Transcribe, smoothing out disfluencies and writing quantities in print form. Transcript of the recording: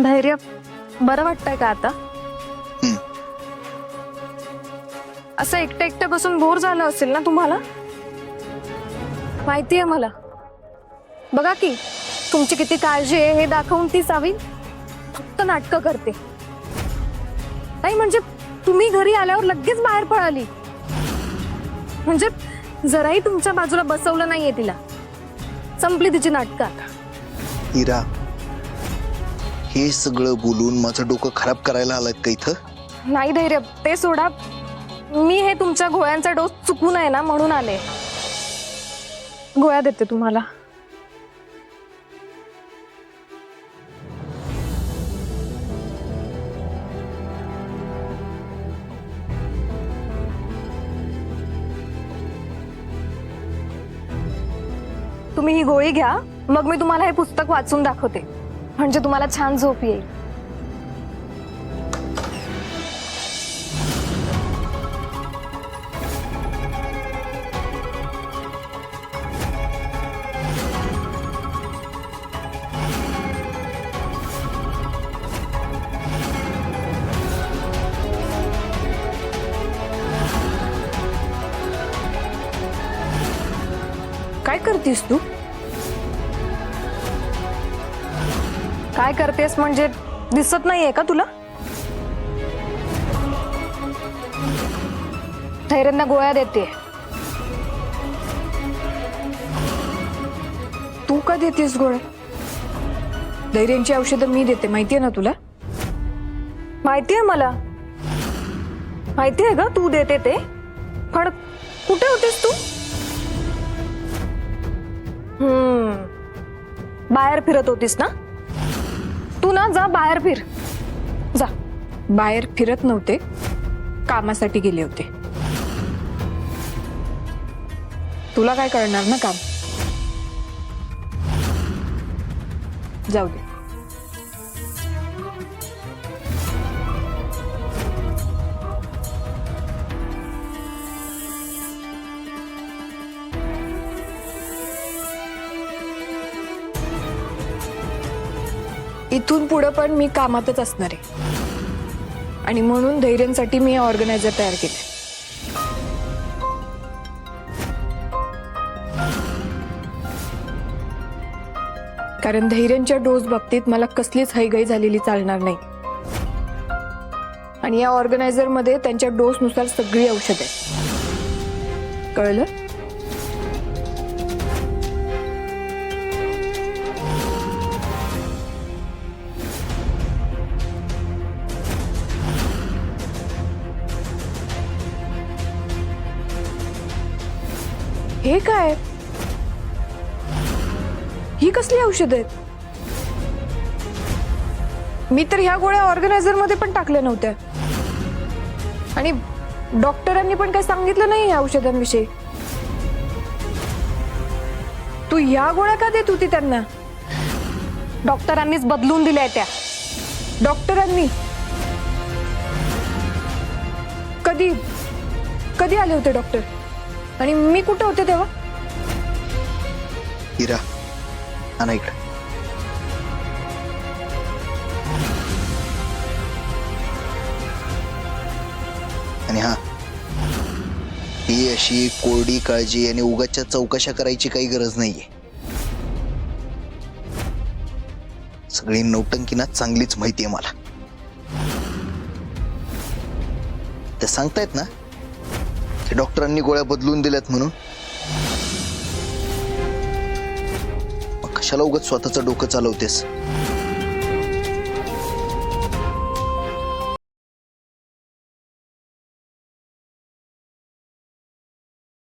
धैर्य बरं वाटतंय का आता? असं एकटं एकटं बसून बोर झालं असेल ना तुम्हाला? माहितीये मला. बघा की तुमची किती काळजी आहे हे दाखवून ती सावी फक्त नाटकं करते. नाही म्हणजे तुम्ही घरी आल्यावर लगेच बाहेर पळाली. म्हणजे जराही तुमच्या बाजूला बसवलं नाहीये तिला. संपली तिची नाटकं आता. हिरा, हे सगळं बोलून माझं डोकं खराब करायला आलात का इथं? नाही धैर्य, ते सोडा. मी हे तुमच्या गोळ्यांचा डोस चुकून आहे ना म्हणून आले. गोळ्या देते तुम्हाला. तुम्ही ही गोळी घ्या, मग मी तुम्हाला हे पुस्तक वाचून दाखवते. म्हणजे तुम्हाला छान झोप येईल. काय करतेस तू? काय करतेस म्हणजे दिसत नाहीये का तुला? धैर्यांना गोळ्या देते. तू का देतेस गोळ्या? धैर्यांची औषधं मी देते, माहितीये ना तुला? माहितीये मला. माहितीये का तू देते ते? पण कुठे होतीस तू? बाहेर फिरत होतीस ना? तू ना जा बाहेर फिर. जा. बाहेर फिरत नव्हते, कामासाठी गेले होते. तुला काय कळणार ना काम? जाऊ दे. इथून पुढे पण मी कामातच असणार आहे. आणि म्हणून धैर्यांसाठी मी ऑर्गनायझर तयार केले. कारण धैर्यांच्या डोस बाबतीत मला कसलीच हयगय झालेली चालणार नाही. आणि या ऑर्गनायझर मध्ये त्यांच्या डोस नुसार सगळी औषध आहे. कळलं? हे काय? ही कसली औषध आहेत? मी तर ह्या गोळ्या ऑर्गनायझर मध्ये पण टाकल्या नव्हत्या. आणि डॉक्टरांनी पण काही सांगितलं नाही या औषधांविषयी. तू या गोळ्या का देत होती त्यांना? डॉक्टरांनीच बदलून दिल्या त्या. डॉक्टरांनी कधी कधी आले होते डॉक्टर? आणि मी कुठे होते तेव्हा? हिरा, आणा इकडे. आणि हा, ही अशी कोरडी काळजी आणि उगाच्या चौकशा करायची काही गरज नाहीये. सगळी नौटंकी ना चांगलीच माहितीये मला. ते सांगतायत ना की डॉक्टरांनी गोळ्या बदलून दिल्यात म्हणून. मग कशाला उगाच स्वतःचं डोकं चालवतेस?